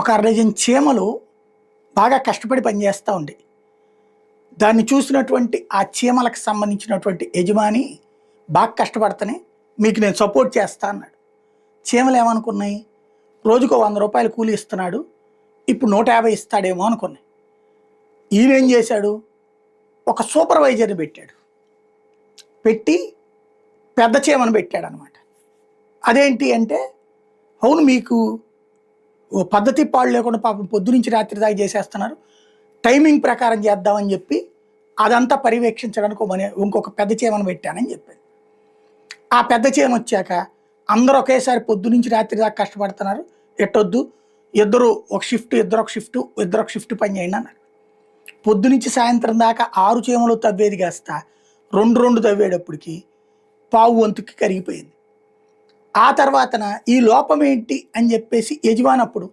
ఒక అరడజన్ చీమలు బాగా కష్టపడి పనిచేస్తూ ఉండే. దాన్ని చూసినటువంటి ఆ చీమలకు సంబంధించినటువంటి యజమాని బాగా కష్టపడతానే మీకు నేను సపోర్ట్ చేస్తా అన్నాడు. చీమలు ఏమనుకున్నాయి, రోజుకో 100 రూపాయలు కూలి ఇస్తున్నాడు, ఇప్పుడు 150 ఇస్తాడేమో అనుకున్నాయి. ఈయనేం చేశాడు, ఒక సూపర్వైజర్ని పెట్టాడు. పెట్టి పెద్ద చీమను పెట్టాడు అనమాట. అదేంటి అంటే, అవును మీకు ఓ పద్ధతి పాడు లేకుండా పాపం పొద్దు నుంచి రాత్రి దాకా చేసేస్తున్నారు, టైమింగ్ ప్రకారం చేద్దామని చెప్పి అదంతా పర్యవేక్షించడానికి ఇంకొక పెద్ద చీమను పెట్టానని చెప్పాను. ఆ పెద్ద చీమ వచ్చాక అందరూ ఒకేసారి పొద్దు నుంచి రాత్రి దాకా కష్టపడుతున్నారు, ఎట్టొద్దు, ఇద్దరు ఒక షిఫ్ట్, ఇద్దరు ఒక షిఫ్ట్ పని చేయండి అన్నారు. పొద్దు నుంచి సాయంత్రం దాకా 6 చీమలు తవ్వేది కాస్త 2 తవ్వేటప్పటికి పావు వంతుకి కరిగిపోయింది. ఆ తర్వాతన ఈ లోపం ఏంటి అని చెప్పేసి యజమాని అప్పుడు